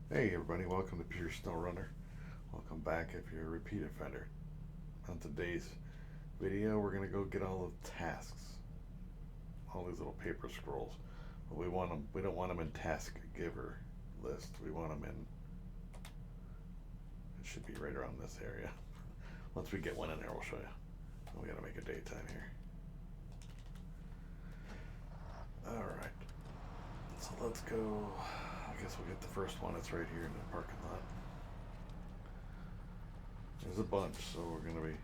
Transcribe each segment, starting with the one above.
Hey everybody, welcome to Pure Snowrunner. Welcome back if you're a repeat offender. On today's video, we're gonna go get all the tasks, all these little paper scrolls. But we want them. We don't want them in task giver list. We want them in. It should be right around this area. Once we get one in there, we'll show you. We gotta make a daytime here. All right. So let's go. I guess we'll get the first one. It's right here in the parking lot. There's a bunch, so we're going to be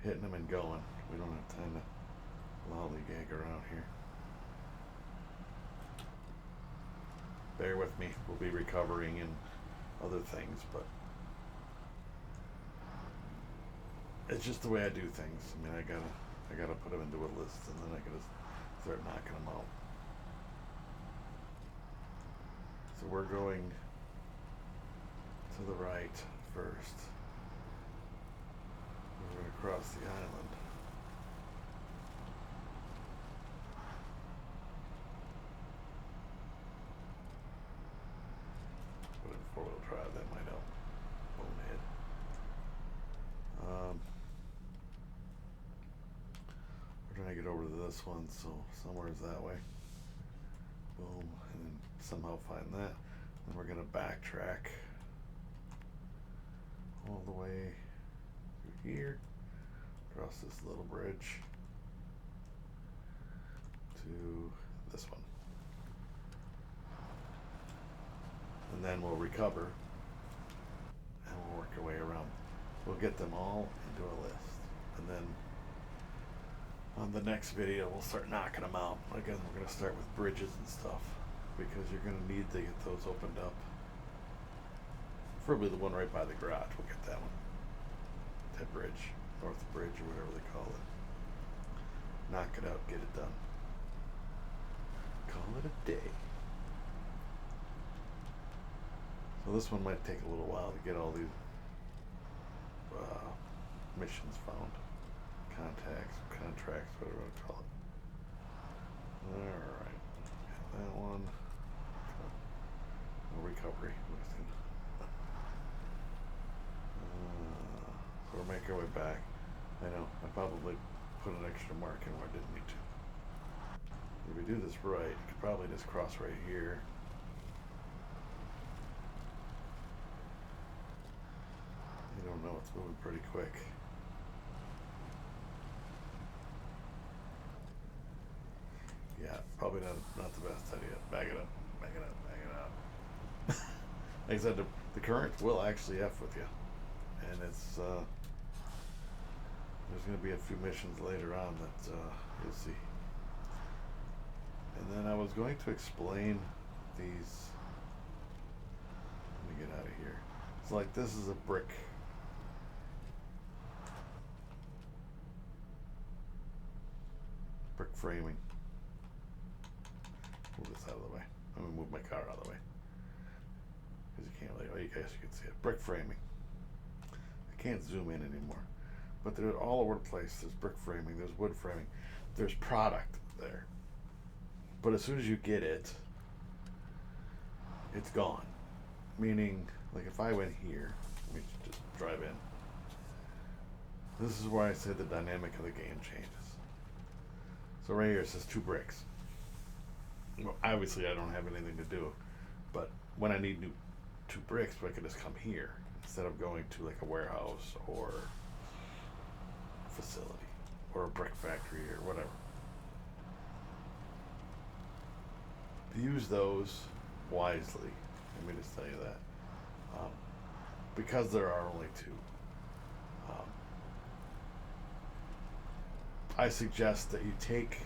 hitting them and going. We don't have time to lollygag around here. Bear with me. We'll be recovering and other things, but it's just the way I do things. I mean, I gotta put them into a list, and then I gotta start knocking them out. So we're going to the right first. We're going to cross the island. Put it in four-wheel drive, that might help. Bonehead. We're trying to get over to this one, so somewhere's that way. Boom, and then somehow find that. Then we're going to backtrack all the way through here, across this little bridge to this one. And then we'll recover and we'll work our way around. We'll get them all into a list. And then on the next video, we'll start knocking them out. Again, we're going to start with bridges and stuff because you're going to need to get those opened up. Preferably the one right by the garage. We'll get that one. That bridge. North Bridge or whatever they call it. Knock it out, get it done. Call it a day. So this one might take a little while to get all these missions found. Contacts, contracts, whatever you want to call it. Alright. That one. No recovery. So we're making our way back. I know, I probably put an extra mark in where I didn't need to. If we do this right, you could probably just cross right here. You don't know, it's moving pretty quick. Yeah, probably not the best idea. Back it up, back it up, back it up. Like I said, the current will actually F with you. And it's, there's going to be a few missions later on that you'll see. And then I was going to explain these. Let me get out of here. It's like this is a brick. Brick framing. Move this out of the way. I'm going to move my car out of the way. Because you can't really, oh, you guys can see it. Brick framing. I can't zoom in anymore. But they're all over the place. There's brick framing, there's wood framing, there's product there. But as soon as you get it, it's gone. Meaning, like if I went here, let me just drive in. This is where I say the dynamic of the game changes. So right here it says 2 bricks. Well, obviously I don't have anything to do, but when I need new 2 bricks, I can just come here instead of going to like a warehouse or facility or a brick factory or whatever. Use those wisely. Let me just tell you that. Because there are only 2. I suggest that you take,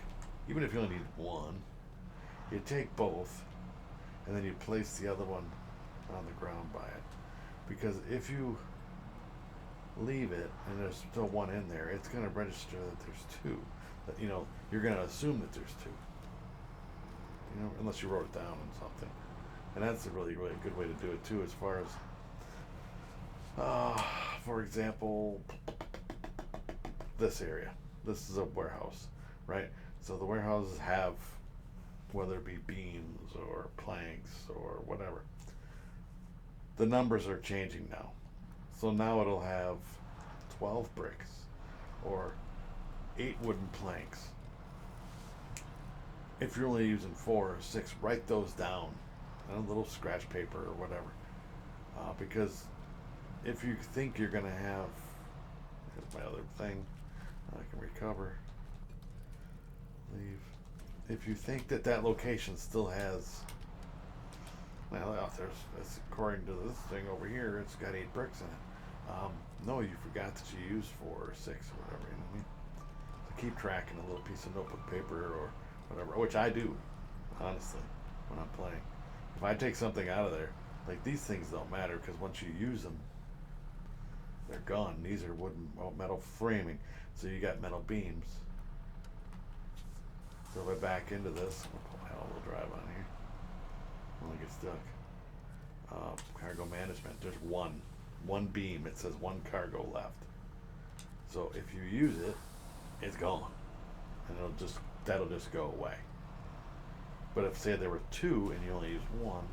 even if you only need 1, you take both and then you place the other one on the ground by it. Because if you leave it and there's still 1 in there, it's going to register that there's 2. That, you know, you're going to assume that there's 2. You know, unless you wrote it down on something. And that's a really, really good way to do it too, as far as, for example, this area. This is a warehouse, right? So the warehouses have, whether it be beams or planks or whatever, the numbers are changing now. So now it'll have 12 bricks or 8 wooden planks. If you're only using 4 or 6, write those down on a little scratch paper or whatever. Because if you think you're going to have, here's my other thing, I can recover, leave. If you think that that location still has, well, according to this thing over here, it's got 8 bricks in it. No, you forgot that you used 4 or 6 or whatever, you know what I mean? So keep track in a little piece of notebook paper or whatever, which I do, honestly, when I'm playing. If I take something out of there, like these things don't matter because once you use them, they're gone. These are wooden, metal framing, so you got metal beams. So if I back into this, I'll put my all-wheel drive on here. When I get stuck. Cargo management. There's one beam. It says 1 cargo left. So if you use it, it's gone, and that'll just go away. But if say there were 2 and you only use 1,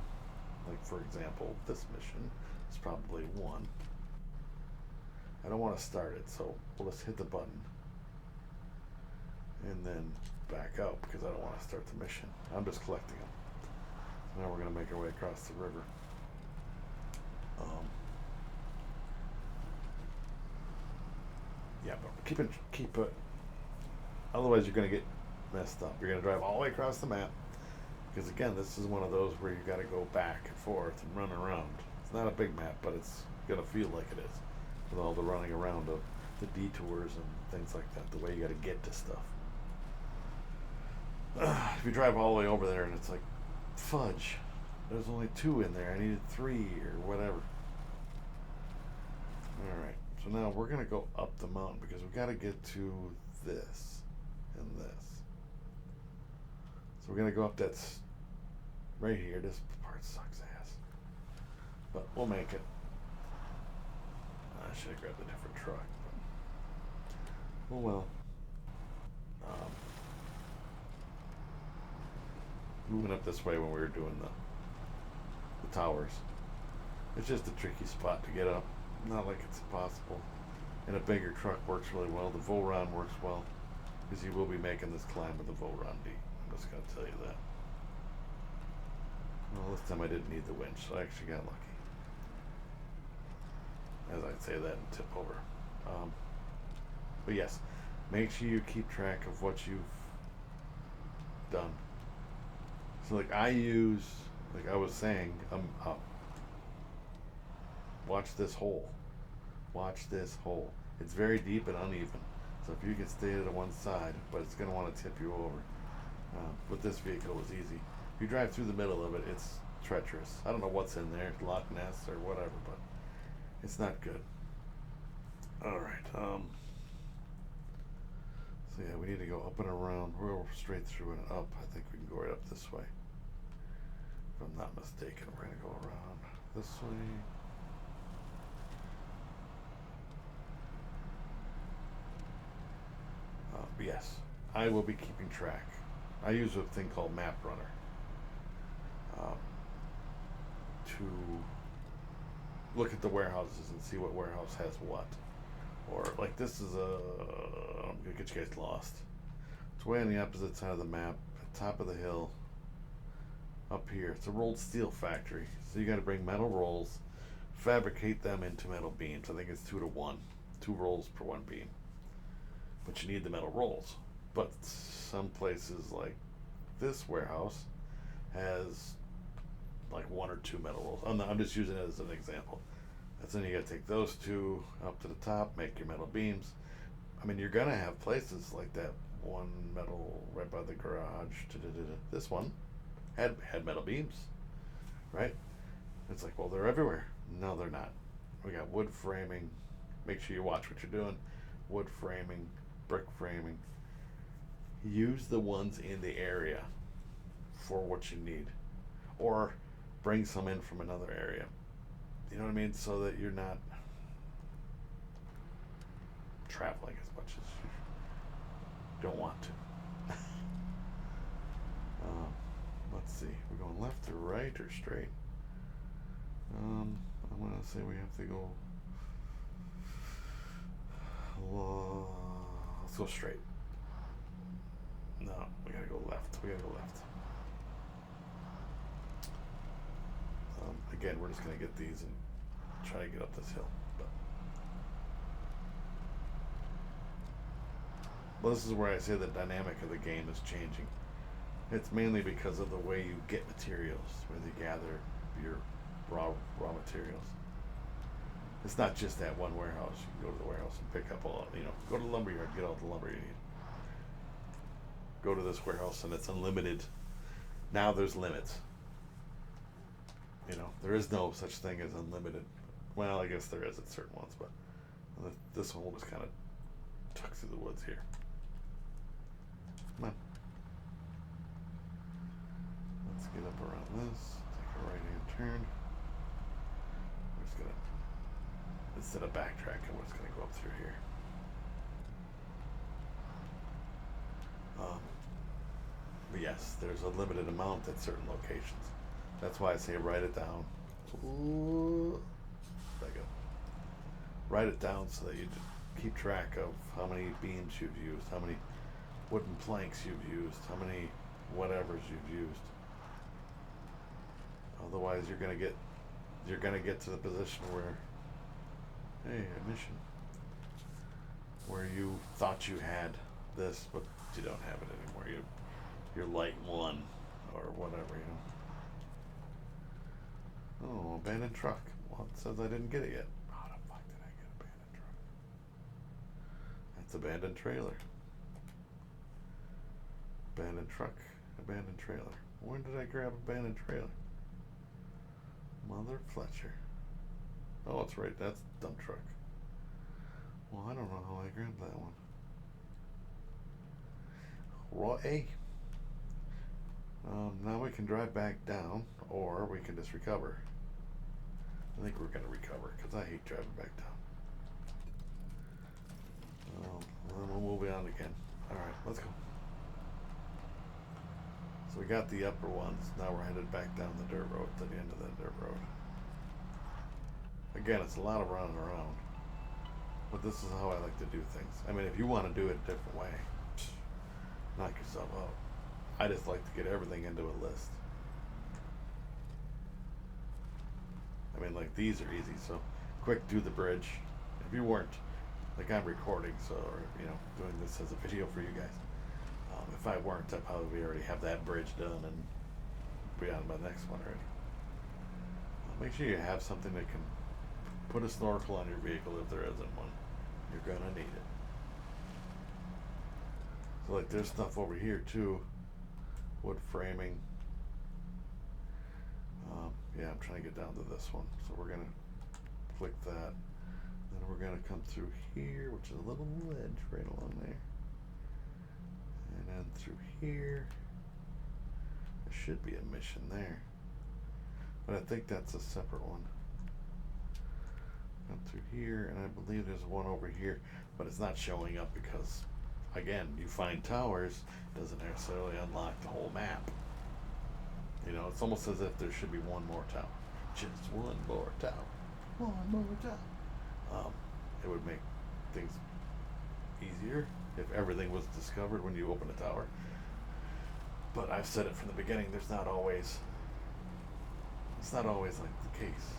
like for example, this mission is probably 1. I don't want to start it, so we'll just hit the button and then back up because I don't want to start the mission. I'm just collecting them. So now we're going to make our way across the river. Yeah, but keep it. Otherwise, you're going to get messed up. You're going to drive all the way across the map. Because again, this is one of those where you got to go back and forth and run around. It's not a big map, but it's going to feel like it is. With all the running around of the detours and things like that. The way you got to get to stuff. If you drive all the way over there and it's like, fudge, there's only 2 in there. I needed 3 or whatever. Alright, so now we're going to go up the mountain because we've got to get to this and this. So we're going to go up right here. This part sucks ass. But we'll make it. I should have grabbed a different truck. But, oh well. Moving up this way when we were doing the towers. It's just a tricky spot to get up. Not like it's impossible. And a bigger truck works really well. The Volron works well. Because you will be making this climb with the Volron D. I'm just going to tell you that. Well, this time I didn't need the winch, so I actually got lucky. As I'd say that and tip over. But yes, make sure you keep track of what you've done. So like I was saying, watch this hole. Watch this hole. It's very deep and uneven. So if you can stay to one side, but it's going to want to tip you over. With this vehicle, it's easy. If you drive through the middle of it, it's treacherous. I don't know what's in there, Loch Ness or whatever, but it's not good. Alright, so yeah, we need to go up and around. We're straight through and up. I think we can go right up this way. If I'm not mistaken, we're going to go around this way. Yes, I will be keeping track. I use a thing called Map Runner to look at the warehouses and see what warehouse has what. Or like this is I'm gonna get you guys lost. It's way on the opposite side of the map, at the top of the hill. Up here, it's a rolled steel factory. So you got to bring metal rolls, fabricate them into metal beams. I think it's 2 to 1, 2 rolls per 1 beam. But you need the metal rolls. But some places like this warehouse has like 1 or 2 metal rolls. I'm just using it as an example. So then you got to take those 2 up to the top, make your metal beams. I mean, you're gonna have places like that. One metal right by the garage. This one had metal beams, right? It's like, well, they're everywhere. No, they're not. We got wood framing. Make sure you watch what you're doing. Wood framing, brick framing. Use the ones in the area for what you need, or bring some in from another area. You know what I mean? So that you're not traveling as much as you don't want to. Let's see. We're going left or right or straight? I'm gonna say we have to go. Let's go straight. No, we gotta go left. We gotta go left. Again, we're just gonna get these and try to get up this hill. Well, this is where I say the dynamic of the game is changing. It's mainly because of the way you get materials, where you gather your raw materials. It's not just that one warehouse. You can go to the warehouse and pick up all, go to the lumberyard, get all the lumber you need. Go to this warehouse and it's unlimited. Now there's limits. There is no such thing as unlimited. Well, I guess there is at certain ones, but this one will just kind of tuck through the woods here. Come on. Let's get up around this. Take a right-hand turn. We're just gonna, instead of backtracking, we're just gonna go up through here. But yes, there's a limited amount at certain locations. That's why I say write it down. Ooh, there you go. Write it down so that you keep track of how many beams you've used, how many wooden planks you've used, how many whatevers you've used. Otherwise, you're gonna get to the position where, hey, a mission, where you thought you had this, but you don't have it anymore. You're light one or whatever, Oh, abandoned truck. Well, it says I didn't get it yet. How the fuck did I get abandoned truck? That's abandoned trailer. Abandoned truck, abandoned trailer. When did I grab abandoned trailer? Mother Fletcher. Oh, it's right. That's dump truck. Well, I don't know how I grabbed that one. Right. Now we can drive back down, or we can just recover. I think we're going to recover, because I hate driving back down. Then we'll move on again. Alright, let's go. So we got the upper ones. Now we're headed back down the dirt road to the end of the dirt road. Again, it's a lot of running around. But this is how I like to do things. I mean, if you want to do it a different way, knock yourself out. I just like to get everything into a list. I mean, like, these are easy, so quick, do the bridge. If you weren't, like, I'm recording, so, doing this as a video for you guys. If I weren't, I'd probably already have that bridge done and be on my next one already. Make sure you have something that can put a snorkel on your vehicle if there isn't one. You're gonna need it. So, like, there's stuff over here, too. Wood framing. Yeah, I'm trying to get down to this one. So we're going to click that. Then we're going to come through here, which is a little ledge right along there. And then through here. There should be a mission there. But I think that's a separate one. Come through here, and I believe there's one over here. But it's not showing up because, again, you find towers, doesn't necessarily unlock the whole map. It's almost as if there should be one more tower. Just one more tower. One more tower. It would make things easier if everything was discovered when you open a tower. But I've said it from the beginning, it's not always like the case.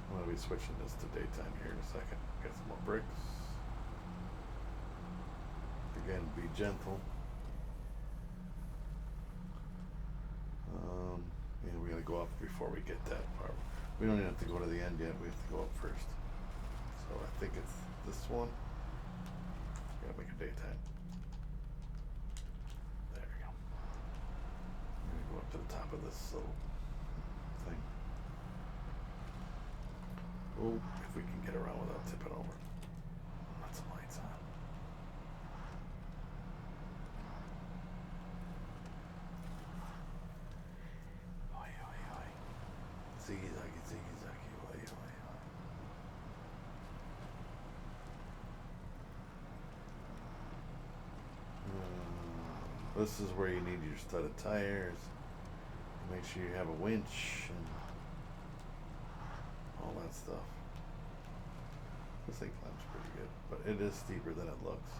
I'm going to be switching this to daytime here in a second. Get some more bricks. Again, be gentle. We gotta go up before we get that part. We don't even have to go to the end yet. We have to go up first. So I think it's this one. Gotta make a daytime. There we go. I'm gonna go up to the top of this little thing. Oh, if we can get around without tipping over. Let some lights on. Ziggy zaggy, oi, oi, oi. This is where you need your studded tires. Make sure you have a winch. And all that stuff. This thing climbs pretty good, but it is steeper than it looks.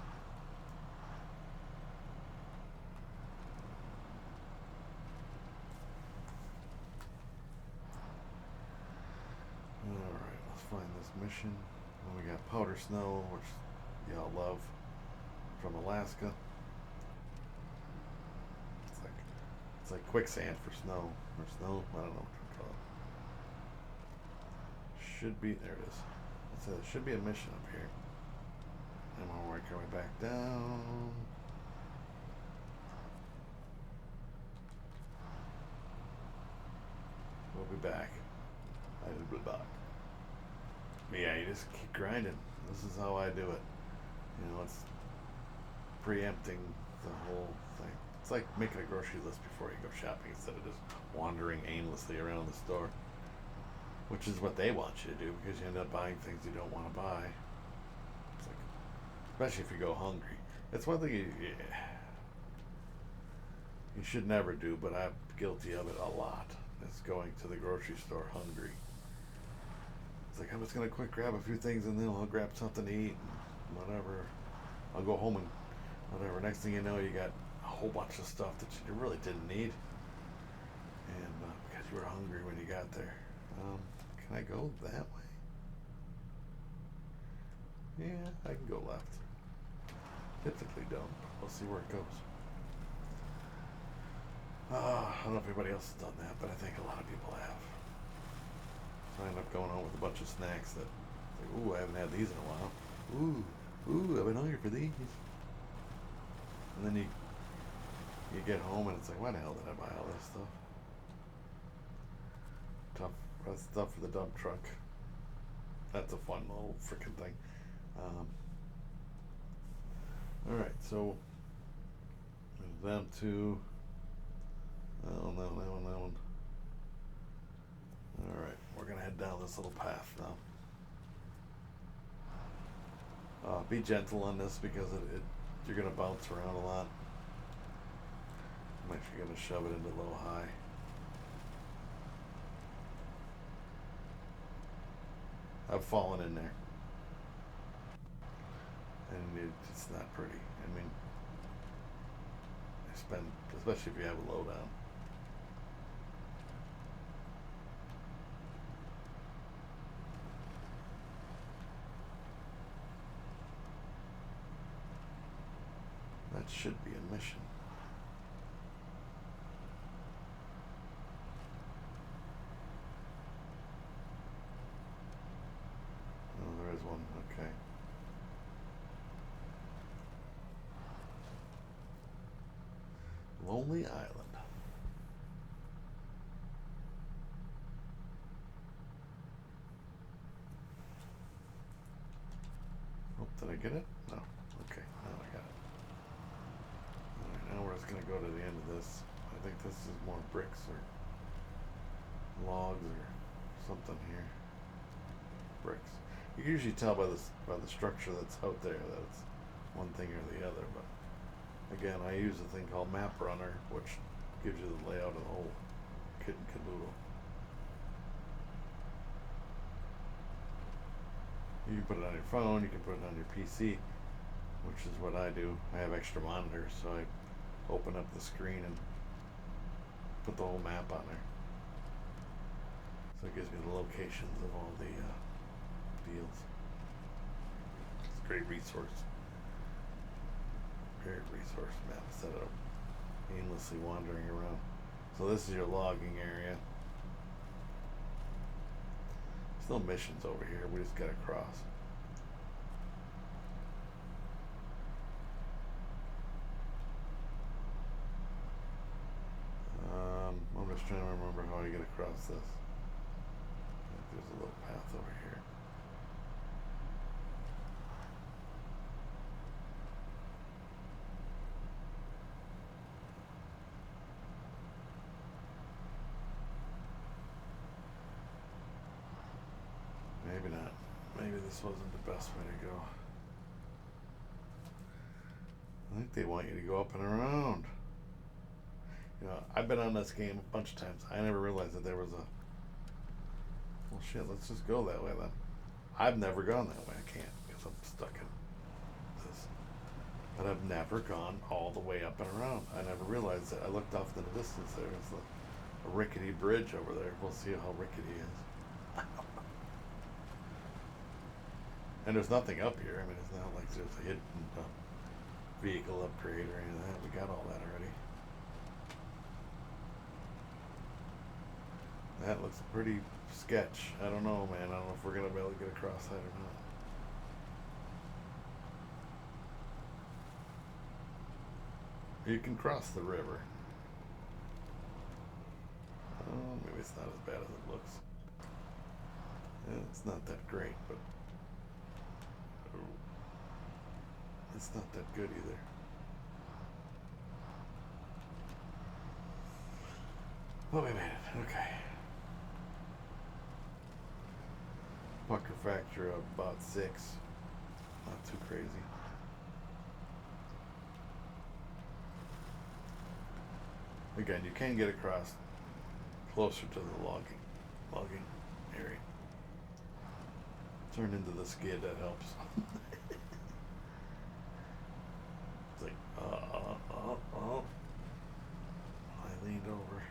Alright, let's find this mission. And we got powder snow, which y'all love, from Alaska. It's like quicksand for snow. Or snow, I don't know what to call it. Should be, there it is. It says there should be a mission up here. And we'll work our way back down. We'll be back. I will be back. But yeah, you just keep grinding. This is how I do it. You know, it's preempting the whole thing. It's like making a grocery list before you go shopping instead of just wandering aimlessly around the store, which is what they want you to do because you end up buying things you don't want to buy. It's like, especially if you go hungry. It's one thing you should never do, but I'm guilty of it a lot. It's going to the grocery store hungry. It's like, I'm just going to quick grab a few things and then I'll grab something to eat and whatever. I'll go home and whatever. Next thing you know, you got a whole bunch of stuff that you really didn't need. And because you were hungry when you got there. Can I go that way? Yeah, I can go left. Typically don't. We'll see where it goes. I don't know if anybody else has done that, but I think a lot of people have. So I end up going home with a bunch of snacks that, like, ooh, I haven't had these in a while. Ooh, I've been hungry for these. And then you get home and it's like, why the hell did I buy all this stuff? That's stuff for the dump truck. That's a fun little freaking thing. Alright, so there's them two. Oh, no, that one. Alright, we're going to head down this little path now. Be gentle on this because you're going to bounce around a lot. I'm actually going to shove it into low high. I've fallen in there. And it's not pretty. I mean, especially if you have a low down. That should be a mission. Oh, there is one. Okay. Lonely Island. Oh, did I get it? No. Okay, now I got it. Alright, now we're just going to go to the end of this. I think this is more bricks or logs or something here. Bricks. You can usually tell by the structure that's out there that it's one thing or the other, but again, I use a thing called Map Runner, which gives you the layout of the whole kit and caboodle. You can put it on your phone, you can put it on your PC, which is what I do. I have extra monitors, so I open up the screen and put the whole map on there. So it gives me the locations of all the deals. It's a great resource. Great resource map instead of aimlessly wandering around. So this is your logging area. There's no missions over here. We just gotta cross. I'm just trying to remember how I get across this. I think there's a little path over here. Maybe not. Maybe this wasn't the best way to go. I think they want you to go up and around. You know, I've been on this game a bunch of times. I never realized that there was a Well, shit, let's just go that way then. I've never gone that way. I can't because I'm stuck in this. But I've never gone all the way up and around. I never realized that. I looked off in the distance there. It's like a rickety bridge over there. We'll see how rickety it is. And there's nothing up here. I mean, it's not like there's a hidden vehicle upgrade or any of that. We got all that already. That looks pretty sketch. I don't know, man. I don't know if we're going to be able to get across that or not. You can cross the river. Oh, maybe it's not as bad as it looks. Yeah, it's not that great, but it's not that good either. Oh, we made it. Okay. Pucker factor of about 6. Not too crazy. Again, you can get across closer to the logging area. Turn into the skid, that helps. It's like, I leaned over.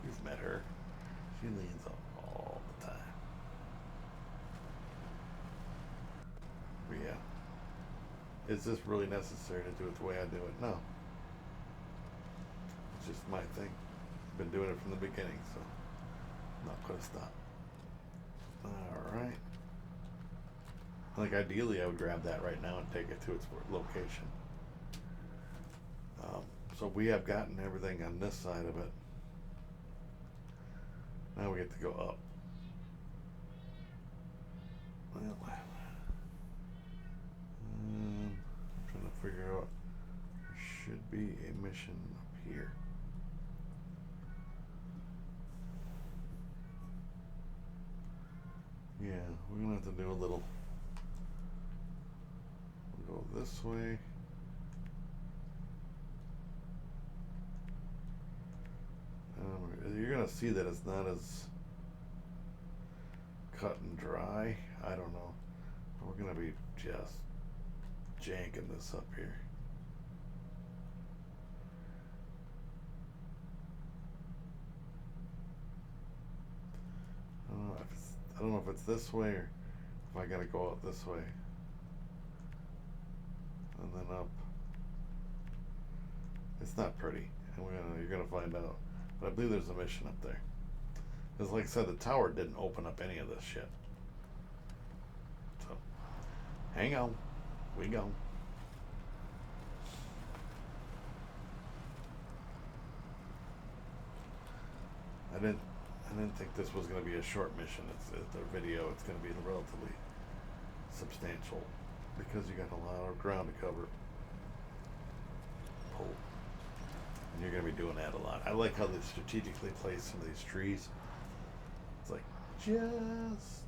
You've met her. She leans all the time. But yeah. Is this really necessary to do it the way I do it? No. It's just my thing. I've been doing it from the beginning, so I'm not gonna stop. Alright. Like ideally I would grab that right now and take it to its location. So we have gotten everything on this side of it. Now we get to go up. Well, trying to figure out, there should be a mission up here. Yeah, we're gonna have to do a little. We'll go this way. You're gonna see that it's not as cut and dry. I don't know. We're gonna be just janking this up here. I don't know if it's this way or if I gotta go out this way and then up. It's not pretty, and you're gonna find out. But I believe there's a mission up there. Because like I said, the tower didn't open up any of this shit. So, hang on. We go. I didn't think this was going to be a short mission. It's a video. It's going to be relatively substantial because you got a lot of ground to cover. Pull. And you're going to be doing that a lot. I like how they strategically place some of these trees. It's like, just...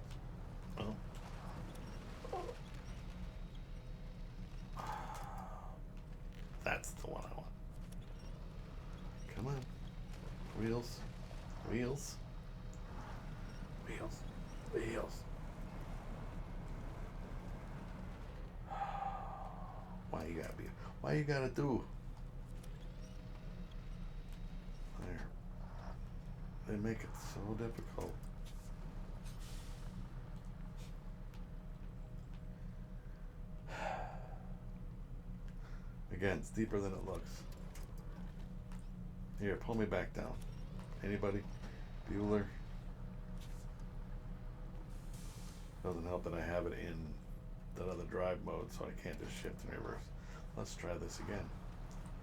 Oh. That's the one I want. Come on. Wheels. Wheels. Wheels. Wheels. Why you gotta do? There. They make it so difficult. Again, it's deeper than it looks. Here, pull me back down. Anybody? Bueller? Doesn't help that I have it in that other drive mode, so I can't just shift and reverse. Let's try this again.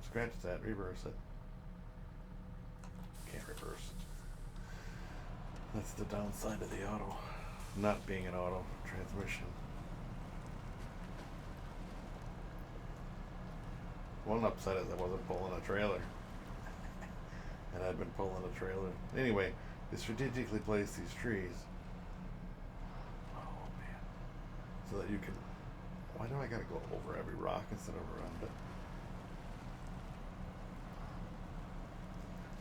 Scratch that, reverse it. Can't reverse. That's the downside of the auto. Not being an auto transmission. One upside is I wasn't pulling a trailer. And I'd been pulling a trailer. Anyway, they strategically place these trees. Oh man. So that you can... Why do I gotta go over every rock instead of around it?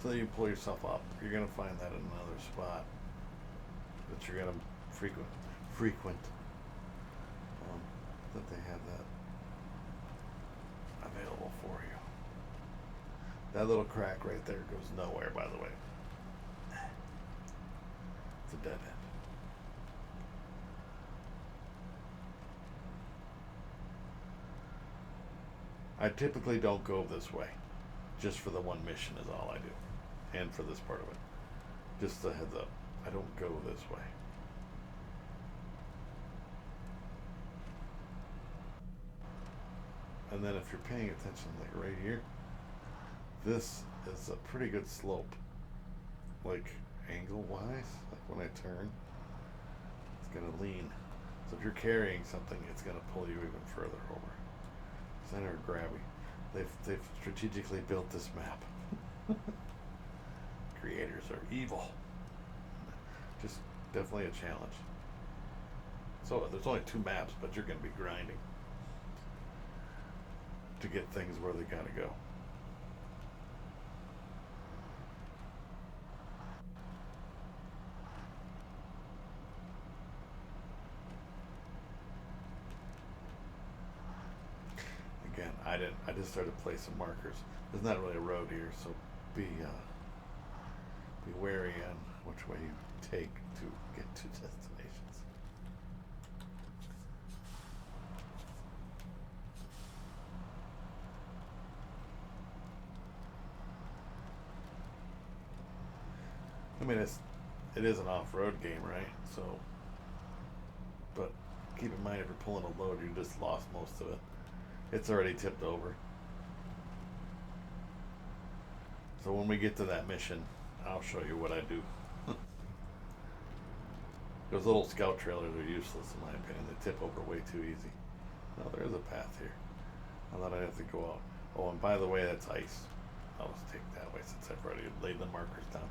So that you pull yourself up. You're gonna find that in another spot. that you're gonna frequent. That they have that available for you. That little crack right there goes nowhere, by the way. It's a dead end. I typically don't go this way. Just for the one mission is all I do. And for this part of it. Just a heads up. I don't go this way. And then if you're paying attention, like right here, this is a pretty good slope. Like angle wise, like when I turn, it's gonna lean. So if you're carrying something, it's gonna pull you even further over. Center of gravity. They've strategically built this map. Creators are evil. Just definitely a challenge. So there's only 2 maps, but you're gonna be grinding to get things where they gotta go. Again, I just started placing markers. There's not really a road here, so be wary on which way you take to get to destinations. I mean, it is an off-road game, right? So, but keep in mind if you're pulling a load, you just lost most of it. It's already tipped over. So when we get to that mission, I'll show you what I do. Those little scout trailers are useless in my opinion. They tip over way too easy. No, there is a path here. I thought I'd have to go out. Oh, and by the way, that's ice. I'll just take that way since I've already laid the markers down.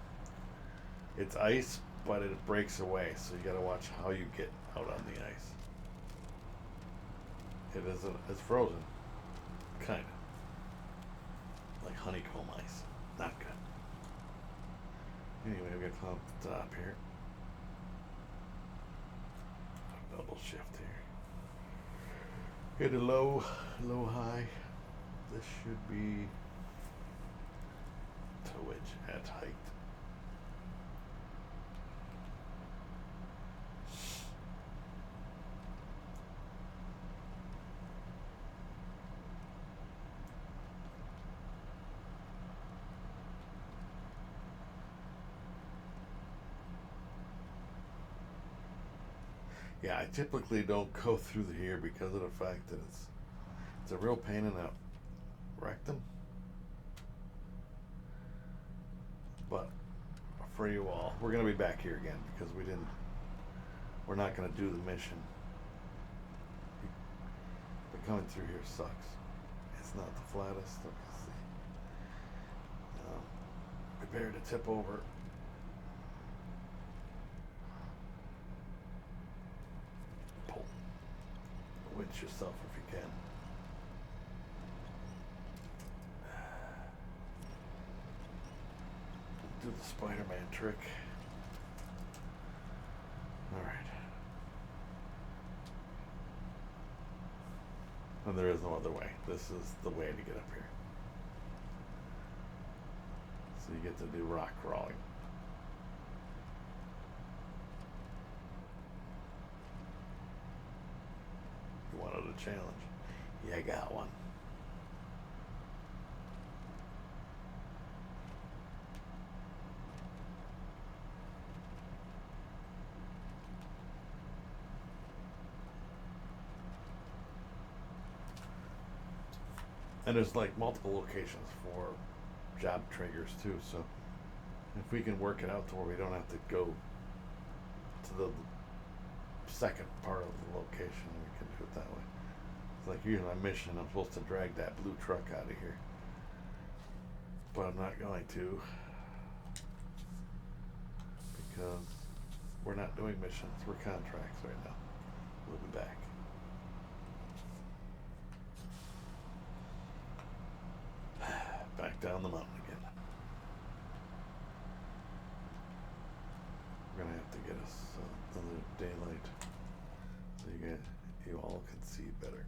It's ice, but it breaks away, so you gotta watch how you get out on the ice. It's frozen. Kinda. Like honeycomb ice. Not good. Anyway, we got to climb up the top here. Double shift here. Hit a low, high. This should be towage at height. Yeah, I typically don't go through here because of the fact that it's a real pain in the rectum. But for you all, we're gonna be back here again because we're not gonna do the mission. But coming through here sucks. It's not the flattest. Prepare to tip over. Winch yourself if you can. Do the Spider-Man trick. Alright. And there is no other way. This is the way to get up here. So you get to do rock crawling. You wanted a challenge. Yeah, I got one. And there's like multiple locations for job triggers too, so if we can work it out to where we don't have to go to the second part of the location, we can do it that way. It's like here's my mission, I'm supposed to drag that blue truck out of here, but I'm not going to because we're not doing missions, we're contracts right now. We'll be back. Back down the mountain again. We're gonna have to get us daylight so you all can see better.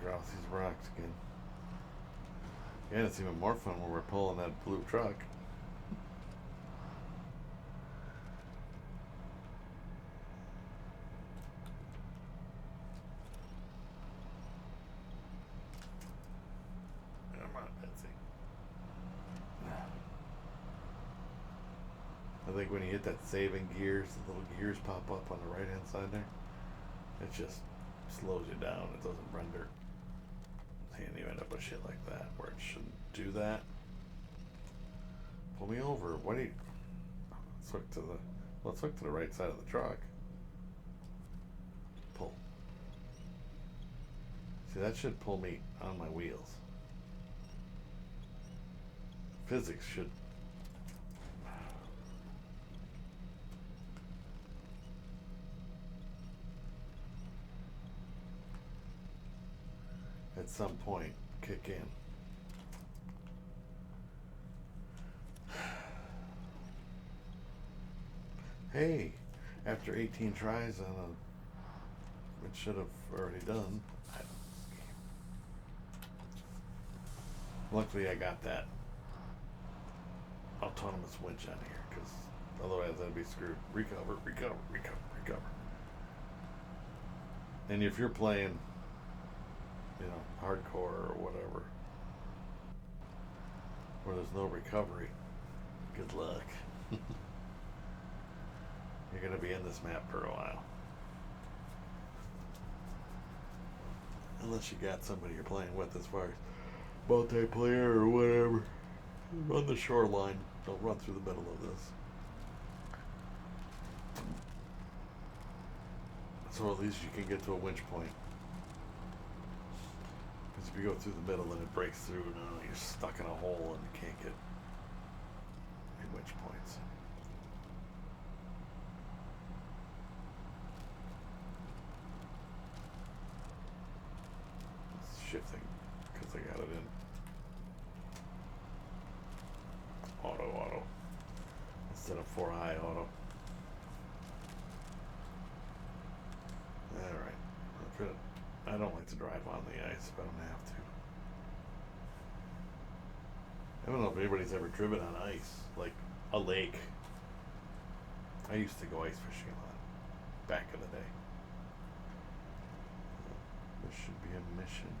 Across these rocks again. And it's even more fun when we're pulling that blue truck. Come on, Betsy. I think when you hit that saving gears, the little gears pop up on the right hand side there. It just slows you down. It doesn't render. And you end up with shit like that where it shouldn't do that. Pull me over. What do you? Let's look to the right side of the truck. Pull. See, that should pull me on my wheels. Physics should. At some point, kick in. Hey, after 18 tries on it should have already done. Luckily, I got that autonomous winch on here, because otherwise I'd be screwed. Recover. And if you're playing, hardcore or whatever, where there's no recovery, good luck. You're going to be in this map for a while. Unless you got somebody you're playing with as far as multiplayer or whatever. Run the shoreline. Don't run through the middle of this. So at least you can get to a winch point. Because if you go through the middle and it breaks through, no, you're stuck in a hole and you can't get any winch points. It's shifting because I got it in auto instead of 4 high auto. Alright, good. I don't like to drive on the ice, but I don't have to. I don't know if anybody's ever driven on ice, like a lake. I used to go ice fishing a lot back in the day. This should be a mission.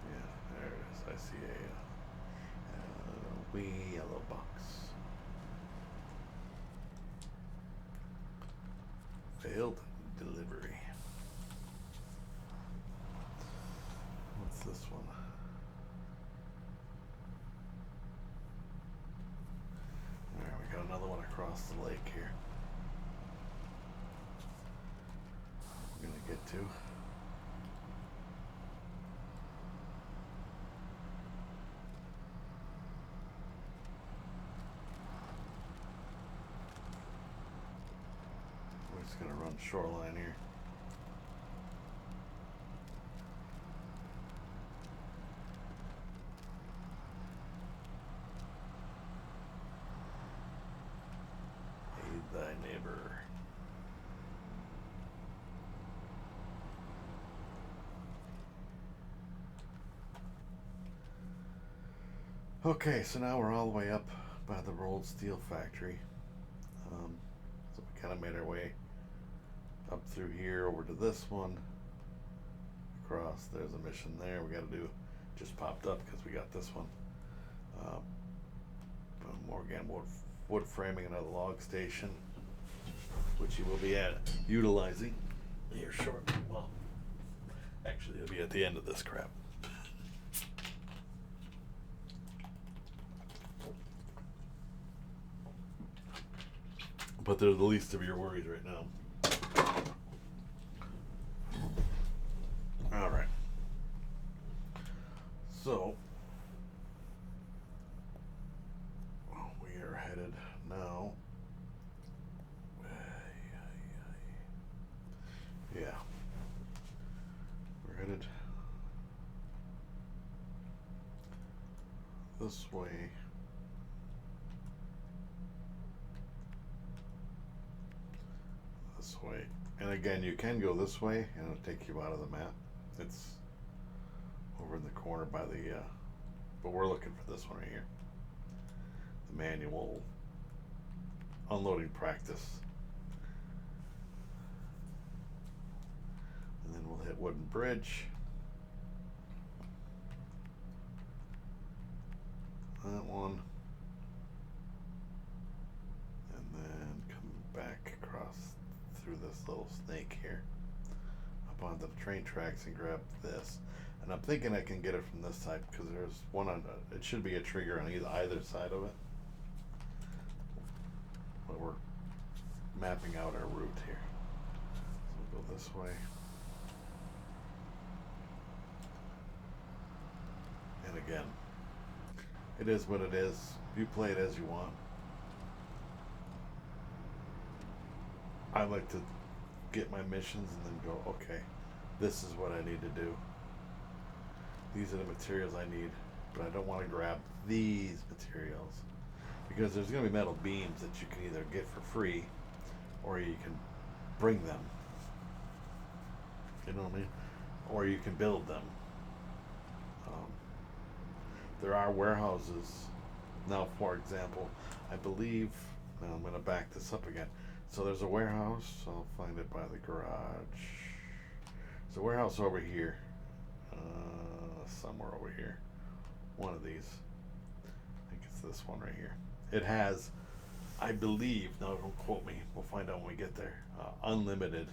Yeah, there it is. I see a wee yellow box. Failed delivery. What's this one? Alright, we got another one across the lake here. We're gonna get to. We're just gonna run shoreline here. Aid thy neighbor. Okay, so now we're all the way up by the rolled steel factory. So we kind of made our way up through here over to this one. Across, there's a mission there. We got to do, just popped up because we got this one. More again, wood framing another log station, which you will be utilizing. here shortly. Well, actually, it'll be at the end of this crap. But they're the least of your worries right now. All right. So, we are headed now. Yeah. We're headed this way. This way. And again, you can go this way and it'll take you out of the map. It's over in the corner by the, but we're looking for this one right here. The manual unloading practice. And then we'll hit Wooden Bridge. That one. And then come back across through this little snake here. Up onto the train tracks and grab this. And I'm thinking I can get it from this side because there's one on, it should be a trigger on either side of it. But we're mapping out our route here. So we'll go this way. And again, it is what it is. You play it as you want. I like to get my missions and then go, okay, this is what I need to do. These are the materials I need, but I don't want to grab these materials because there's going to be metal beams that you can either get for free or you can bring them. You know what I mean? Or you can build them. There are warehouses now, for example, I believe, now I'm going to back this up again. So there's a warehouse, I'll find it by the garage. There's a warehouse over here, somewhere over here. One of these. I think it's this one right here. It has, I believe, now don't quote me, we'll find out when we get there, unlimited.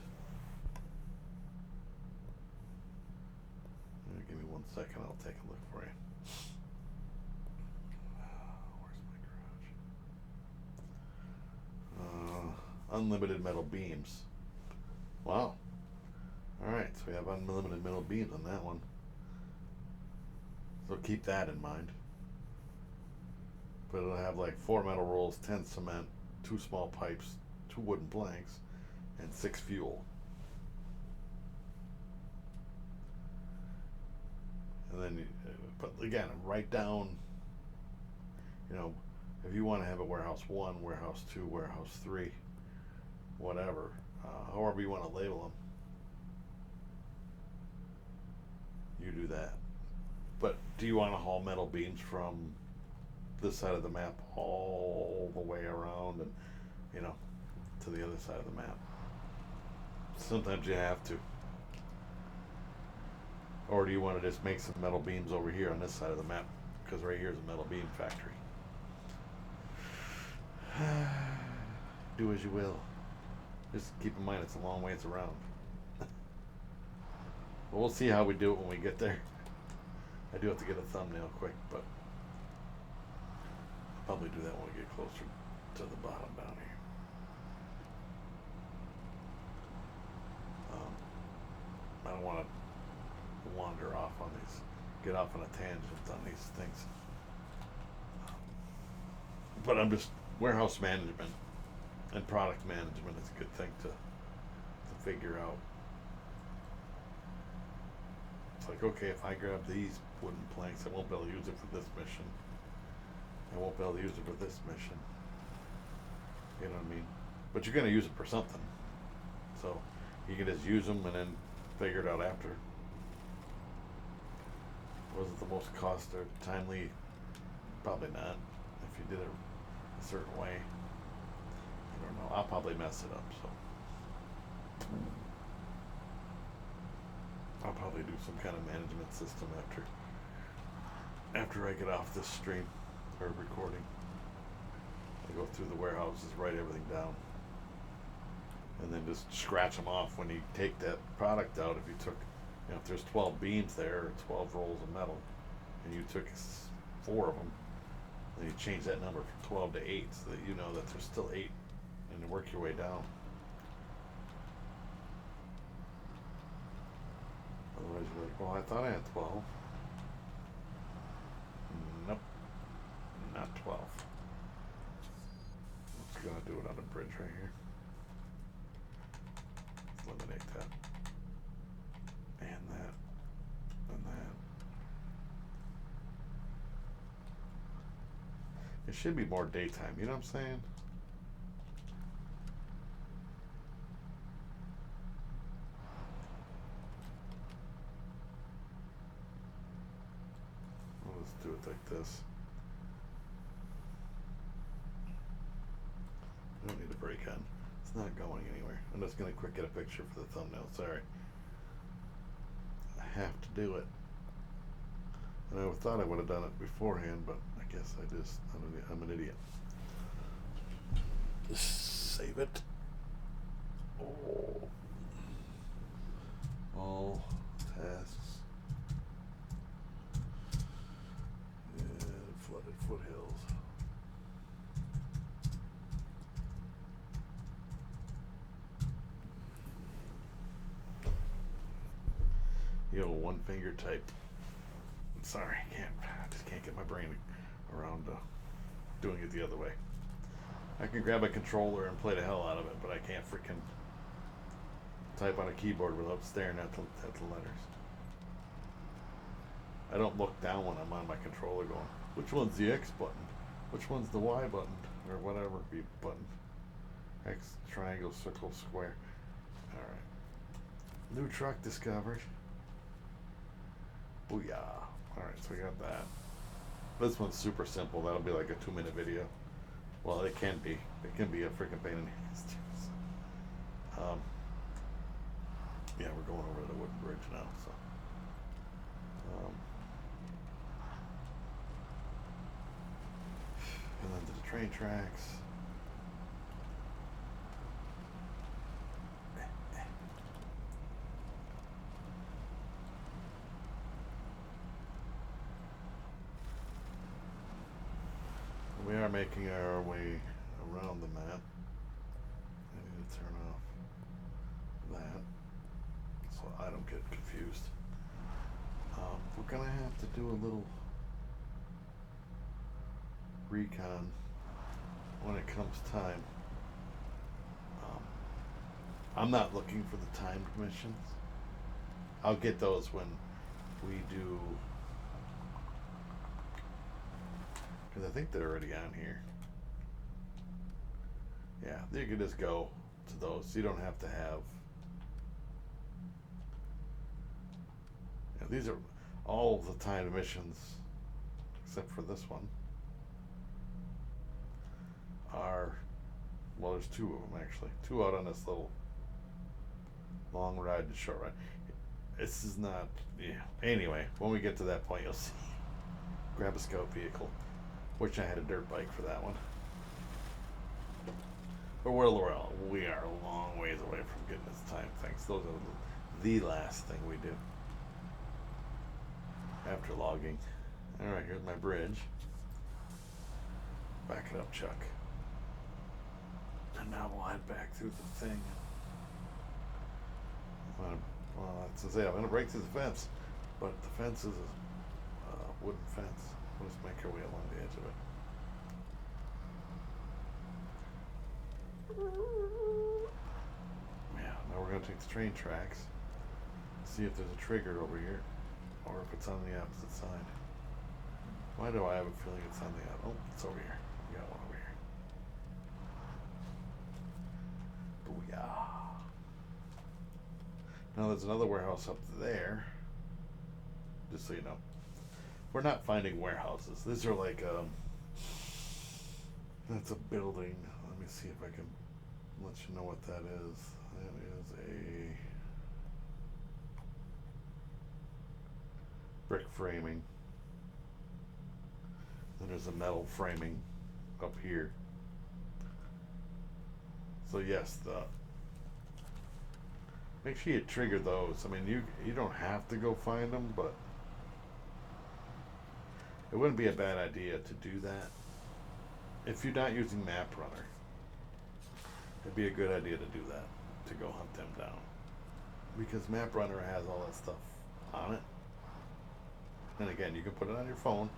Give me 1 second, I'll take a look for you. Unlimited metal beams. Wow. Alright, so we have unlimited metal beams on that one. So keep that in mind. But it'll have like 4 metal rolls, 10 cement, 2 small pipes, 2 wooden planks, and 6 fuel. And then, but again, write down, you know, if you want to have a warehouse 1, warehouse 2, warehouse 3, whatever, however you want to label them, you do that. But do you want to haul metal beams from this side of the map all the way around and, you know, to the other side of the map? Sometimes you have to. Or do you want to just make some metal beams over here on this side of the map? Because right here is a metal beam factory. Do as you will. Just keep in mind it's a long ways around. But we'll see how we do it when we get there. I do have to get a thumbnail quick, but I'll probably do that when we get closer to the bottom down here. I don't want to wander off on these, get off on a tangent on these things. But I'm just, warehouse management and product management is a good thing to figure out. It's like, okay, if I grab these wooden planks, I won't be able to use it for this mission. I won't be able to use it for this mission. You know what I mean? But you're going to use it for something. So you can just use them and then figure it out after. Was it the most cost or timely? Probably not. If you did it a certain way. I don't know. I'll probably mess it up, so. I'll probably do some kind of management system after I get off this stream or recording. I go through the warehouses, write everything down. and then just scratch them off when you take that product out. If you took, if there's 12 beams there or 12 rolls of metal, and you took 4 of them, then you change that number from 12 to 8 so that you know that there's still 8, and you work your way down. Otherwise you're like, well, I thought I had 12. Nope, not 12. I'm just gonna do it on the bridge right here. Let's eliminate that. And that. And that. It should be more daytime, you know what I'm saying? Let's do it like this. I don't need a break on. It's not going anywhere. I'm just going to quick get a picture for the thumbnail. Sorry. I have to do it. And I thought I would have done it beforehand, but I guess I'm an idiot. Just save it. Oh. All tasks. And flooded Foothills. Yo, one finger type. Sorry, I just can't get my brain around doing it the other way. I can grab a controller and play the hell out of it, but I can't freaking type on a keyboard without staring at the letters. I don't look down when I'm on my controller going, which one's the X button? Which one's the Y button? Or whatever button. X, triangle, circle, square. Alright. New truck discovered. Booyah. Alright, so we got that. This one's super simple. That'll be like a 2-minute video. Well, it can be. It can be a freaking pain in the ass. Yeah, we're going over the wooden bridge now, so. And then to the train tracks. We are making our way around the map. I need to turn off that so I don't get confused. We're gonna have to do a little recon when it comes time. I'm not looking for the timed missions. I'll get those when we do. Because I think they're already on here. Yeah, you can just go to those. You don't have to have. Yeah, these are all the timed missions, except for this one. Well, there's 2 of them actually. 2 out on this little long ride to short ride. This is not. Yeah. Anyway, when we get to that point, you'll see. Grab a scout vehicle. Wish I had a dirt bike for that one. But we are a long ways away from getting this time things. Those are the last thing we do after logging. Alright, here's my bridge. Back it up, Chuck. And now we'll head back through the thing. Well, that's to say, I'm going to break through the fence. But the fence is a wooden fence. We'll just make our way along the edge of it. Yeah, now we're going to take the train tracks, see if there's a trigger over here, or if it's on the opposite side. Why do I have a feeling it's on the opposite? Oh, it's over here. We got one over here. Booyah. Now there's another warehouse up there, just so you know. We're not finding warehouses. These are like, that's a building. Let me see if I can let you know what that is. That is a brick framing. Then there's a metal framing up here. So yes, Make sure you trigger those. I mean, you don't have to go find them, but it wouldn't be a bad idea to do that. If you're not using Map Runner, it'd be a good idea to do that, to go hunt them down. Because Map Runner has all that stuff on it. And again, you can put it on your phone.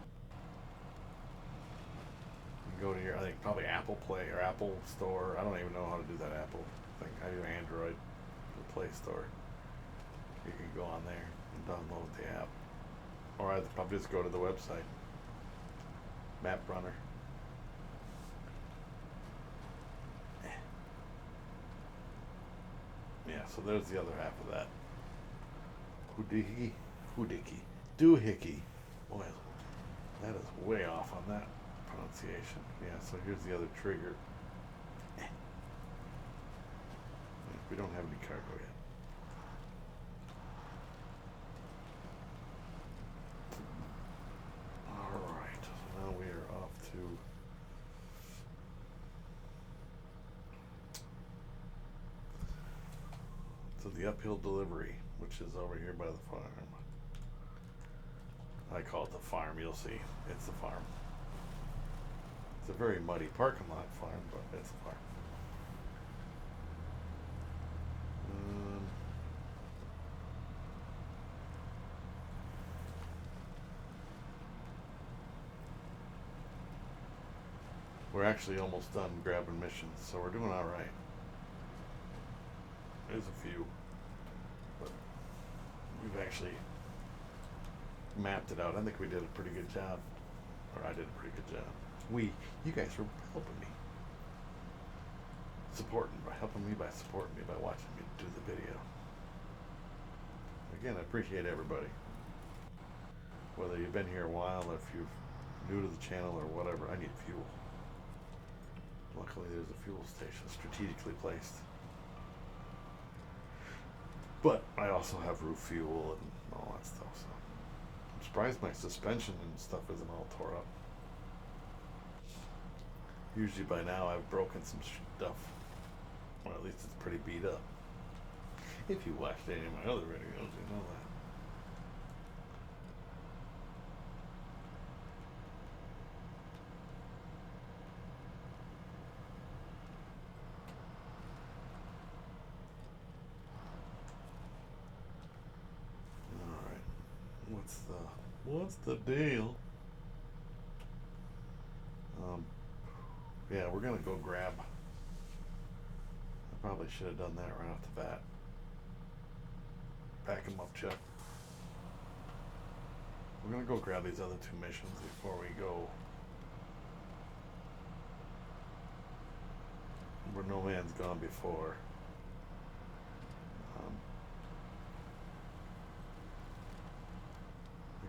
You can go to your, I think probably Apple Play or Apple Store. I don't even know how to do that Apple thing. I do Android, the Play Store. You can go on there and download the app. Or I'd probably just go to the website. Map Runner. Yeah, so there's the other half of that. Hoodiki. Doohickey. Boy, that is way off on that pronunciation. Yeah, so here's the other trigger. We don't have any cargo yet. Alright, so now we are off to the uphill delivery, which is over here by the farm. I call it the farm, you'll see. It's the farm. It's a very muddy parking lot farm, but it's a farm. We're actually almost done grabbing missions, so we're doing alright. There's a few, but we've actually mapped it out. I think we did a pretty good job, or I did a pretty good job. You guys were helping me, helping me by supporting me by watching me do the video. Again, I appreciate everybody. Whether you've been here a while, or if you're new to the channel or whatever, I need fuel. Luckily, there's a fuel station strategically placed. But I also have roof fuel and all that stuff, so I'm surprised my suspension and stuff isn't all tore up. Usually by now I've broken some stuff, or at least it's pretty beat up. If you watched any of my other videos, you know that. What's the deal? Yeah, we're gonna go grab. I probably should have done that right off the bat. Back him up, Chuck. We're gonna go grab these other two missions before we go where no man's gone before.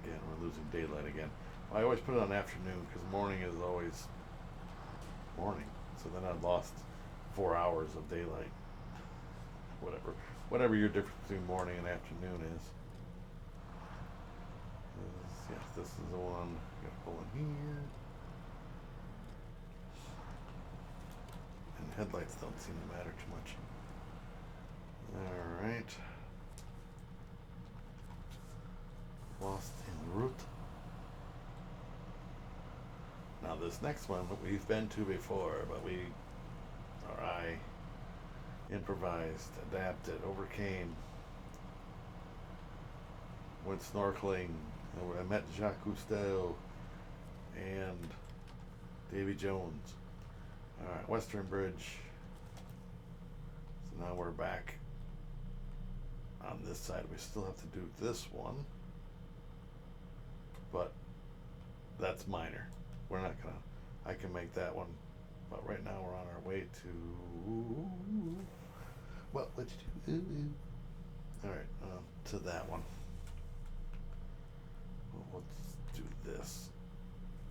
Again, we're losing daylight again. I always put it on afternoon because morning is always morning. So then I've lost 4 hours of daylight. Whatever your difference between morning and afternoon is. Yes, this is the one. Gotta pull in here. And headlights don't seem to matter too much. Alright. Lost en route. Now this next one we've been to before, but I improvised, adapted, overcame, went snorkeling, and I met Jacques Cousteau and Davy Jones. Alright, Western Bridge. So now we're back on this side. We still have to do this one, but that's minor. We're not gonna, I can make that one, but right now we're on our way to, what would you do? Alright, to that one. Well, let's do this.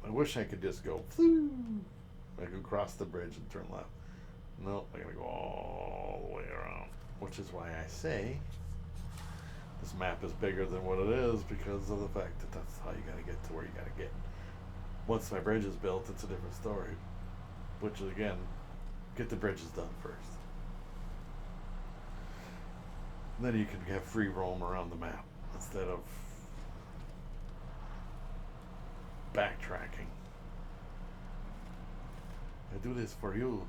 I wish I could just go, I could cross the bridge and turn left. No, I gotta go all the way around, which is why I say this map is bigger than what it is, because of the fact that that's how you gotta get to where you gotta get. Once my bridge is built, it's a different story. Which is, again, get the bridges done first. And then you can have free roam around the map instead of backtracking. I do this for you.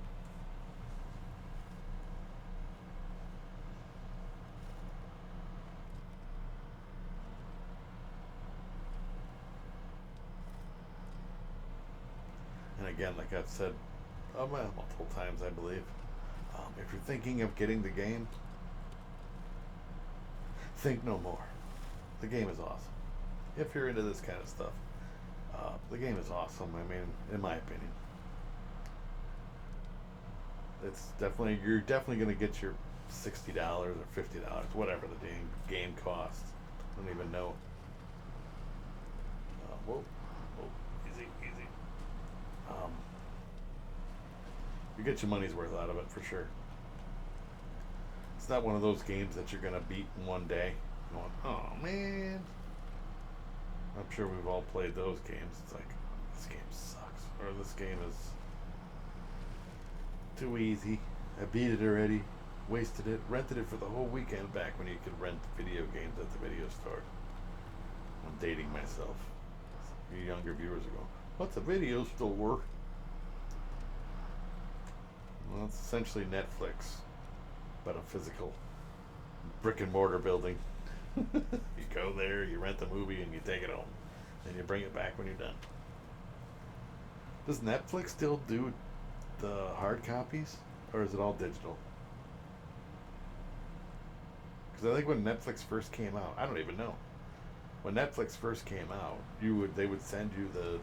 And again, like I've said multiple times, I believe, if you're thinking of getting the game, think no more. The game is awesome. If you're into this kind of stuff, the game is awesome. I mean, in my opinion, you're definitely going to get your $60 or $50, whatever the dang game costs. I don't even know. Whoa, easy. You get your money's worth out of it for sure. It's not one of those games that you're gonna beat in one day. Going, oh man. I'm sure we've all played those games. It's like, this game sucks, or this game is too easy. I beat it already, wasted it, rented it for the whole weekend back when you could rent video games at the video store. I'm dating myself. You younger viewers are going, what's a video store? Well, it's essentially Netflix, but a physical brick and mortar building. You go there, you rent the movie, and you take it home. Then you bring it back when you're done. Does Netflix still do the hard copies, or is it all digital? Because I think when Netflix first came out, I don't even know. When Netflix first came out, they would send you the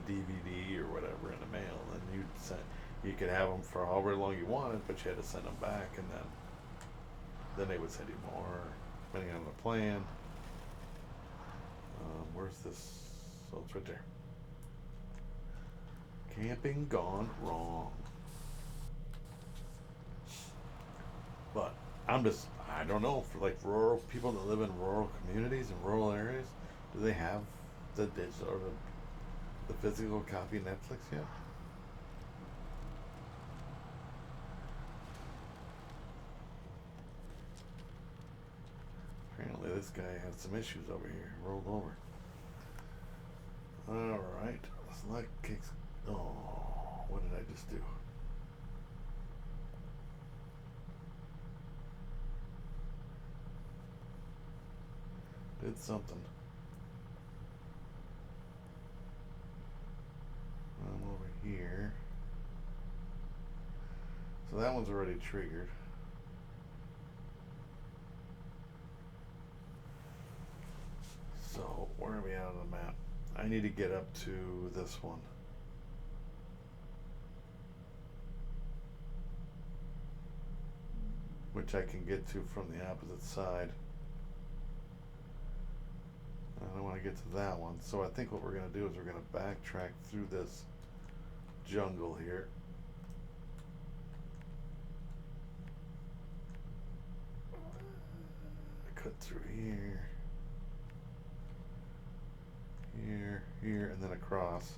DVD or whatever in the mail, and you could have them for however long you wanted, but you had to send them back, and then they would send you more, depending on the plan. Where's this? Oh, it's right there. Camping gone wrong. But I don't know, for like rural people that live in rural communities and rural areas, do they have the digital or the physical copy of Netflix yet? Apparently this guy had some issues over here, rolled over. Alright, select kicks. Oh, what did I just do? Did something. I'm over here. So that one's already triggered. So where are we out on the map? I need to get up to this one. Which I can get to from the opposite side. I don't want to get to that one. So I think what we're going to do is we're going to backtrack through this jungle here. Cut through here. Here, and then across.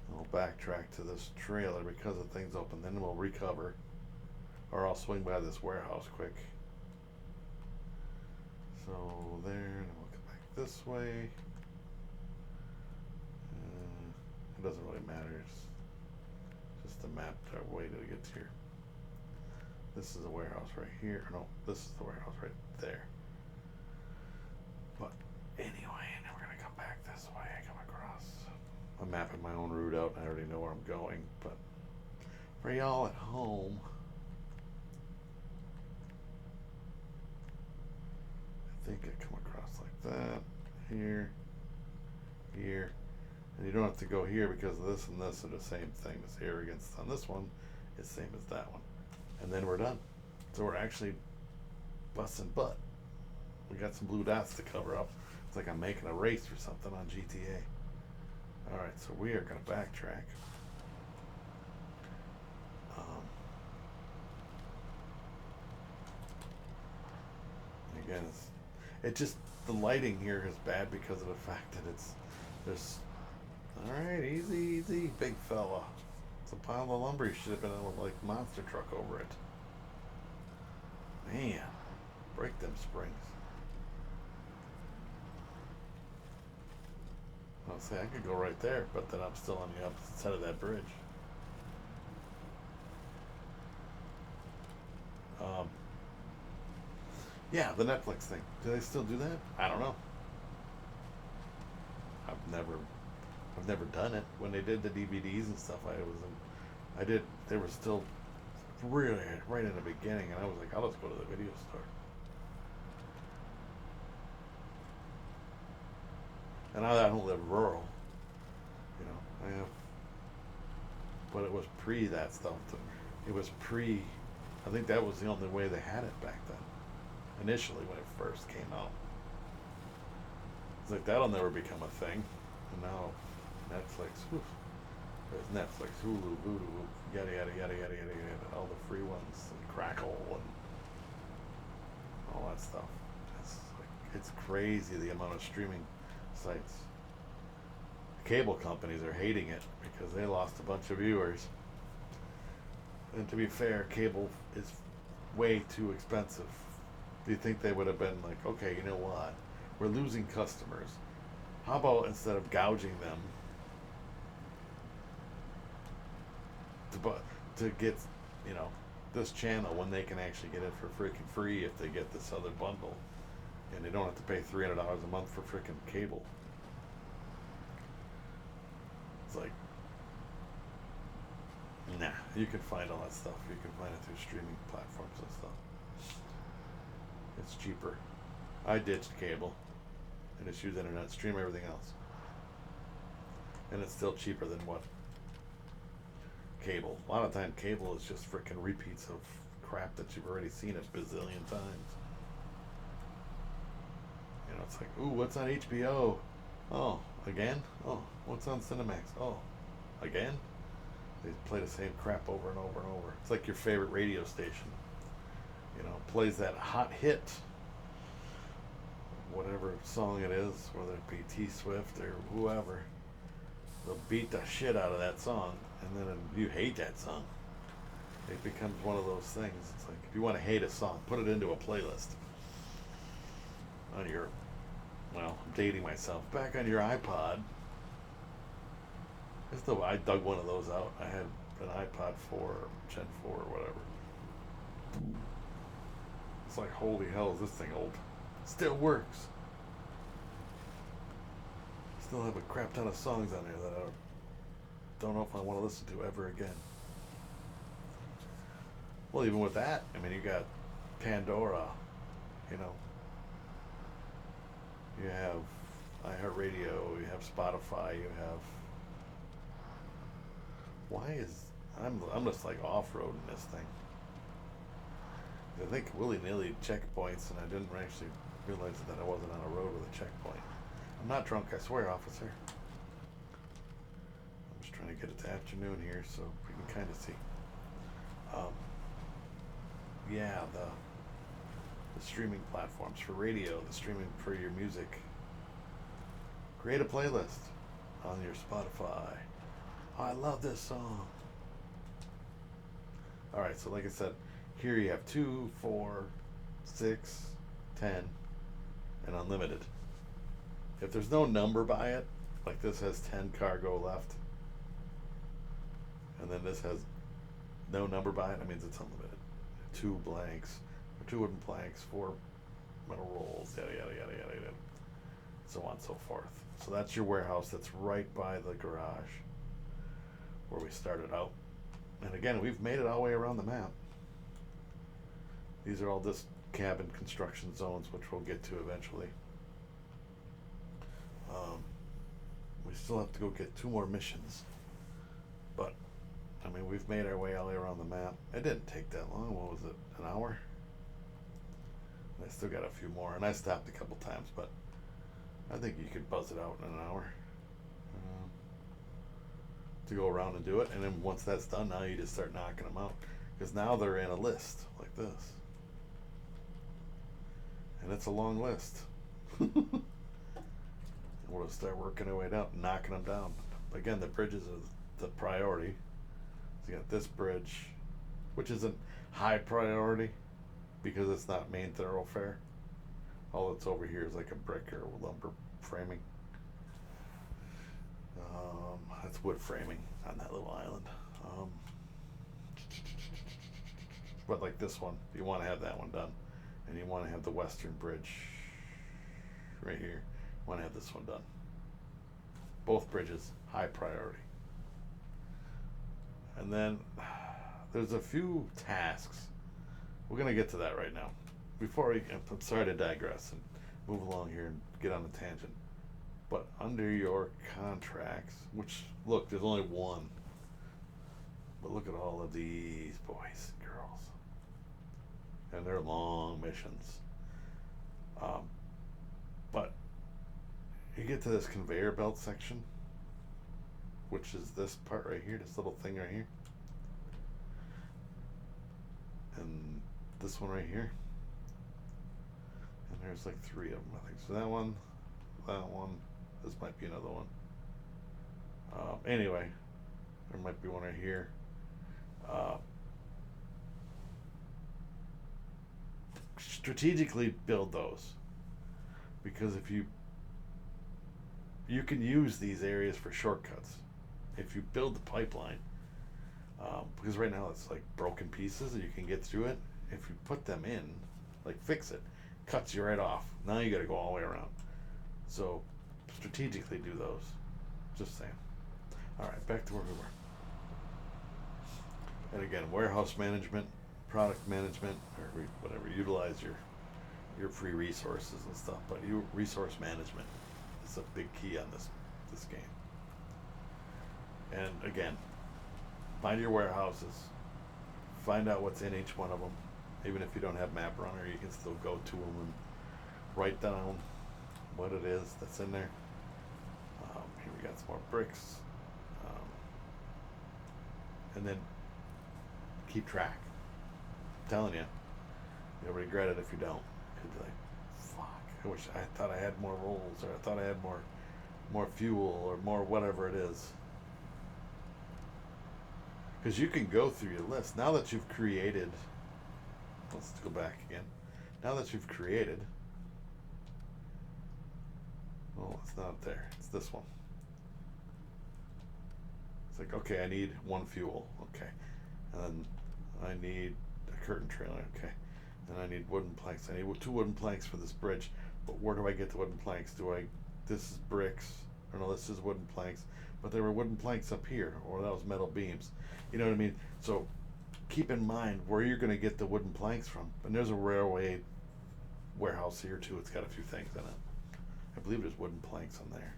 And we'll backtrack to this trailer because the thing's open. Then we'll recover. Or I'll swing by this warehouse quick. So there, and we'll come back this way. It doesn't really matter. It's just a map way to get here. This is the warehouse right here. No, this is the warehouse right there. But anyway, and then we're gonna come back this way. Come across. I'm mapping my own route out. I already know where I'm going, but for y'all at home, I think I come across like that. Here, and you don't have to go here because this and this are the same thing. This arrogance on this one is the same as that one, and then we're done. So we're actually busting butt. We got some blue dots to cover up. It's like I'm making a race or something on GTA. Alright, so we are going to backtrack. Again, it just, the lighting here is bad because of the fact that there's, alright, easy, big fella. It's a pile of lumber. You should have been able to, like, monster truck over it. Man. Break them springs. I'll say I could go right there, but then I'm still on the opposite side of that bridge. Um, yeah, the Netflix thing. Do they still do that? I don't know. I've never, I've never done it. When they did the DVDs and stuff, I did. They were still really right in the beginning, and I was like, I'll just go to the video store. And I don't live rural, you know. I have, but it was pre that stuff. It was pre. I think that was the only way they had it back then. Initially, when it first came out, it's like that'll never become a thing. And now, Netflix. Whew, there's Netflix, Hulu, Voodoo, yada yada yada yada yada yada. All the free ones, and Crackle, and all that stuff. It's crazy the amount of streaming sites. Cable companies are hating it because they lost a bunch of viewers. And to be fair, cable is way too expensive. Do you think they would have been like, okay, you know what? We're losing customers. How about instead of gouging them to get, you know, this channel when they can actually get it for freaking free if they get this other bundle, and they don't have to pay $300 a month for freaking cable. It's like, nah, you can find all that stuff. You can find it through streaming platforms and stuff. It's cheaper. I ditched cable and just use internet, stream everything else. And it's still cheaper than what? Cable. A lot of time cable is just freaking repeats of crap that you've already seen a bazillion times. You know, it's like, ooh, what's on HBO? Oh, again? Oh, what's on Cinemax? Oh, again? They play the same crap over and over and over. It's like your favorite radio station. You know, plays that hot hit, whatever song it is, whether it be T Swift or whoever. They'll beat the shit out of that song, and then you hate that song. It becomes one of those things. It's like, if you want to hate a song, put it into a playlist on your, well, I'm dating myself, back on your iPod. I dug one of those out. I had an iPod 4, Gen 4 or whatever. It's like, holy hell, is this thing old? Still works. Still have a crap ton of songs on there that I don't know if I want to listen to ever again. Well, even with that, I mean, you got Pandora, you know. You have iHeartRadio, you have Spotify, you have... Why is... I'm just like off-roading this thing. I think willy-nilly checkpoints, and I didn't actually realize that I wasn't on a road with a checkpoint. I'm not drunk, I swear, officer. I'm just trying to get it to afternoon here so we can kind of see. Yeah, the streaming platforms for radio, the streaming for your music. Create a playlist on your Spotify. Oh, I love this song. Alright, so like I said, here you have 2, 4, 6, 10, and unlimited. If there's no number by it, like this has 10 cargo left, and then this has no number by it, that means it's unlimited. 2 blanks, or 2 wooden planks, 4 metal rolls, yada yada yada yada yada, so on and so forth. So that's your warehouse that's right by the garage where we started out. And again, we've made it all the way around the map. These are all just cabin construction zones, which we'll get to eventually. We still have to go get 2 more missions. But, I mean, we've made our way all the way around the map. It didn't take that long. What was it? An hour? I still got a few more. And I stopped a couple times, but I think you could buzz it out in an hour. To go around and do it. And then once that's done, now you just start knocking them out. Because now they're in a list like this. And it's a long list. We'll start working our way down, knocking them down. Again, the bridges are the priority. So you got this bridge, which isn't high priority, because it's not main thoroughfare. All that's over here is like a brick or lumber framing. That's wood framing on that little island. But like this one, you want to have that one done, and you want to have the western bridge right here. You want to have this one done. Both bridges, high priority. And then there's a few tasks. We're gonna get to that right now. I'm sorry to digress and move along here and get on a tangent. But under your contracts, which look, there's only one. But look at all of these boys and girls. And they're long missions. But you get to this conveyor belt section, which is this part right here, this little thing right here. And this one right here. And there's like 3 of them, I think. So that one, this might be another one. Anyway, there might be one right here. Strategically build those, because if you can use these areas for shortcuts if you build the pipeline, because right now it's like broken pieces and you can get through it. If you put them in, like fix it, cuts you right off. Now you got to go all the way around. So strategically do those. Just saying. All right, back to where we were. And again, warehouse management, product management, or whatever. Utilize your free resources and stuff. But resource management is a big key on this game. And again, find your warehouses. Find out what's in each one of them. Even if you don't have Map Runner, you can still go to them and write down what it is that's in there. Here we got some more bricks. And then keep track. I'm telling you, you'll regret it if you don't. You'll be like, fuck, I thought I had more rolls, or I thought I had more fuel, or more whatever it is. Because you can go through your list. Now that you've created, let's go back again. Now that you've created, oh, it's not there. It's this one. It's like, okay, I need 1 fuel. Okay. And then I need a curtain trailer. Okay. And I need wooden planks. I need 2 wooden planks for this bridge. But where do I get the wooden planks? This is bricks. Or no, this is wooden planks. But there were wooden planks up here. Or that was metal beams. You know what I mean? So keep in mind where you're going to get the wooden planks from. And there's a railway warehouse here too. It's got a few things in it. I believe there's wooden planks on there.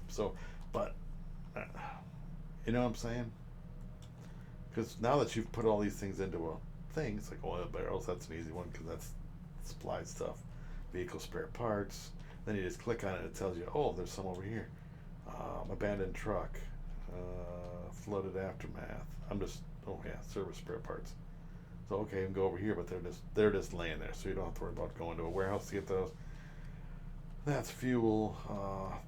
So, but, you know what I'm saying? Because now that you've put all these things into a thing, it's like oil barrels. That's an easy one because that's supplied stuff. Vehicle spare parts. Then you just click on it and it tells you, oh, there's some over here. Abandoned truck. Flooded aftermath. Service spare parts. So okay, you can go over here, but they're just laying there, so you don't have to worry about going to a warehouse to get those. That's fuel.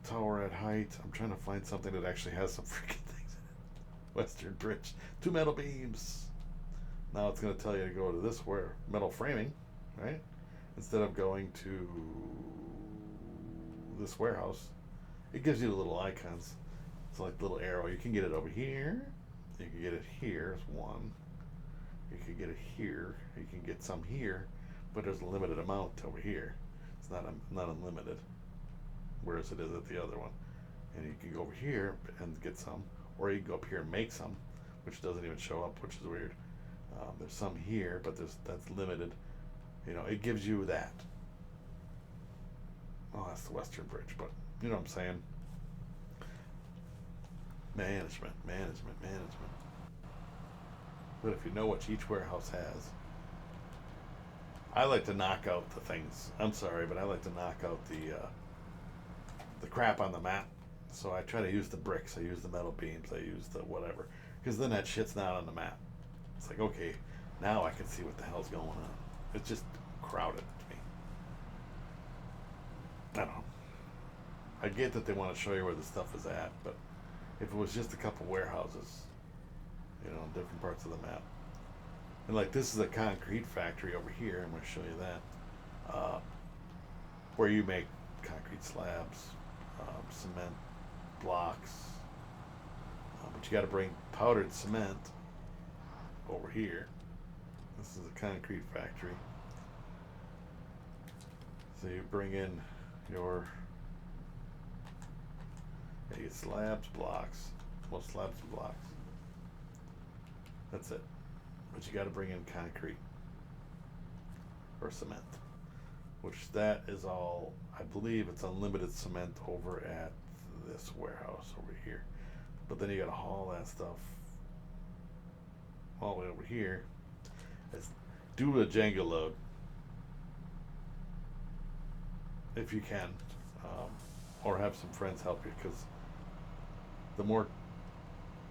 Tower at height. I'm trying to find something that actually has some freaking things in it. Western Bridge. 2 metal beams. Now it's going to tell you to go to this metal framing, right? Instead of going to this warehouse. It gives you the little icons. It's like the little arrow. You can get it over here. You can get it here. It's 1. You can get it here. You can get some here, but there's a limited amount over here. It's not unlimited, whereas it is at the other one. And you can go over here and get some, or you can go up here and make some, which doesn't even show up, which is weird. There's some here, but that's limited. You know, it gives you that. Oh, that's the Western Bridge, but you know what I'm saying. Management. But if you know what each warehouse has, I like to knock out the things. I'm sorry, but I like to knock out the crap on the map. So I try to use the bricks. I use the metal beams. I use the whatever. Because then that shit's not on the map. It's like, okay, now I can see what the hell's going on. It's just crowded to me. I don't know. I get that they want to show you where the stuff is at, but if it was just a couple warehouses, you know, in different parts of the map, And like this is a concrete factory over here. I'm going to show you that, where you make concrete slabs, cement blocks, but you got to bring powdered cement over here. This is a concrete factory. So you bring in your slabs, blocks, well, slabs and blocks. That's it. But you got to bring in concrete or cement, which that is all, I believe it's unlimited cement over at this warehouse over here. But then you got to haul that stuff all the way over here. Do a Jenga load if you can, or have some friends help you, because the more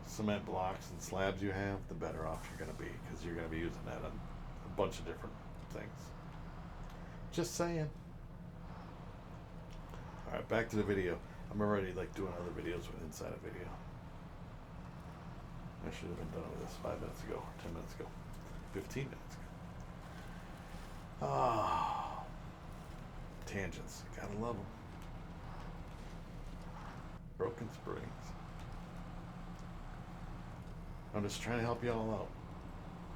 cement blocks and slabs you have, the better off you're going to be, because you're going to be using that on a bunch of different things. Just saying. All right, back to the video. I'm already like doing other videos with inside a video. I should have been done with this 5 minutes ago, or 10 minutes ago, 15 minutes ago. Ah, tangents. Gotta love them. Broken springs. I'm just trying to help you all out.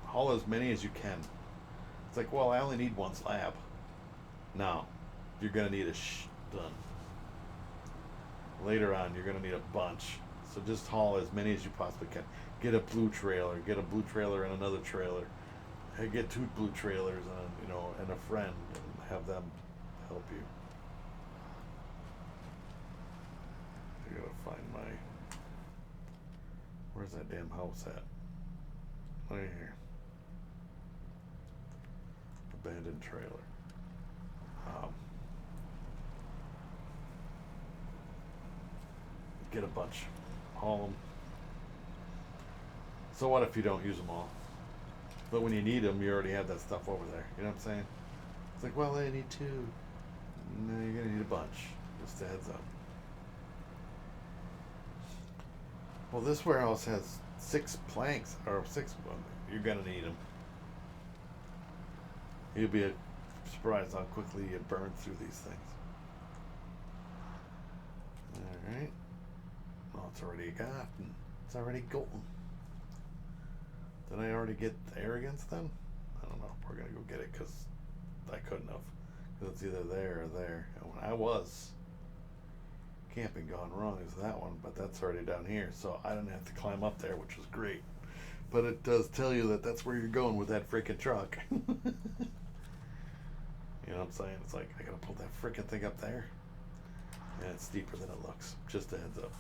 Haul as many as you can. It's like, well, I only need one slab. No, you're gonna need a ton. Later on, you're gonna need a bunch. So just haul as many as you possibly can. Get a blue trailer. Get a blue trailer and another trailer. Hey, get 2 blue trailers and and a friend, and have them help you. I gotta find my. Where's that damn house at? Right here. Abandoned trailer. Get a bunch. Haul them. So what if you don't use them all? But when you need them, you already have that stuff over there. You know what I'm saying? It's like, well, I need 2. No, you're gonna need a bunch. Just a heads up. Well, this warehouse has 6 planks, or 6 of them. You're gonna need them. You'll be surprised how quickly you burn through these things. All right. Well, it's already gotten. It's already golden. Did I already get the arrogance then? I don't know. We're gonna go get it because I couldn't have. Because it's either there or there. And when I was camping gone wrong is that one, but that's already down here, so I didn't have to climb up there, which was great. But it does tell you that that's where you're going with that freaking truck. You know what I'm saying? It's like, I gotta pull that freaking thing up there. And it's deeper than it looks. Just a heads up.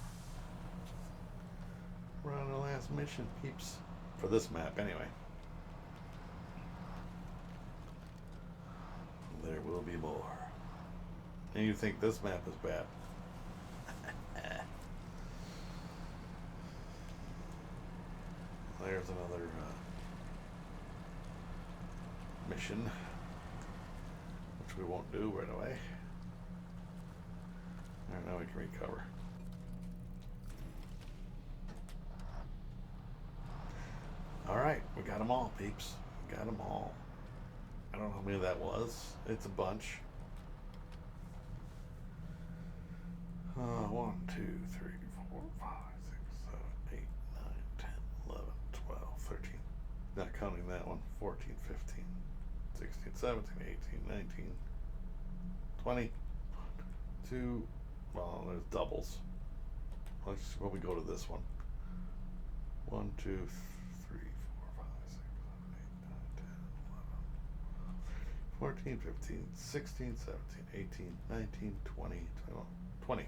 We're on our last mission, peeps. For this map, anyway. There will be more. And you think this map is bad. There's another mission, which we won't do right away. Alright, now we can recover. Alright, we got them all, peeps. We got them all. I don't know how many that was. It's a bunch. 1, 2, 3, 4, 5, 6, 7, 8, 9, 10, 11, 12, 13. Not counting that one. 14, 15, 16, 17, 18, 19, 20, 2. Well, there's doubles. Let's we go to this one. 1, 2, 3, 4, 5, 6, 7, 8, 9, 10, 11, 14, 15, 16, 17, 18, 19, 20, 21, 20.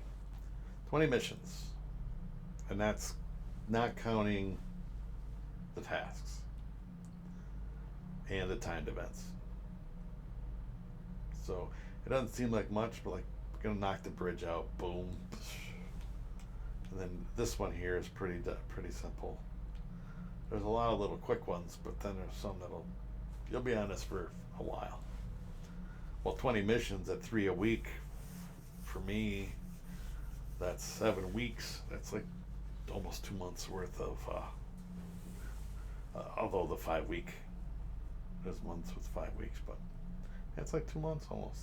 20 missions. And that's not counting the tasks and the timed events. So it doesn't seem like much, but like we're gonna knock the bridge out, boom. And then this one here is pretty simple. There's a lot of little quick ones, but then there's some you'll be on this for a while. Well, 20 missions at 3 a week for me, that's 7 weeks. That's like almost 2 months worth of although the 5 week There's months with 5 weeks, but it's like 2 months almost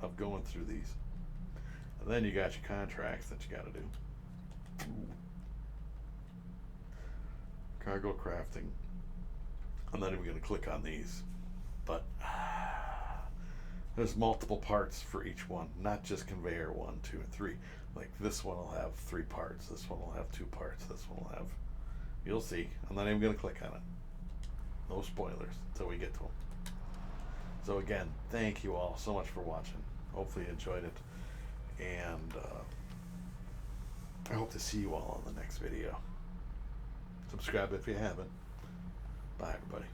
of going through these. And then you got your contracts that you got to do. Cargo crafting. I'm not even going to click on these, but there's multiple parts for each one, not just conveyor 1, 2, and 3. Like this one will have 3 parts, this one will have 2 parts, this one will have. You'll see. I'm not even going to click on it. No spoilers until we get to them. So again, thank you all so much for watching. Hopefully you enjoyed it, and I hope to see you all on the next video. Subscribe if you haven't. Bye, everybody.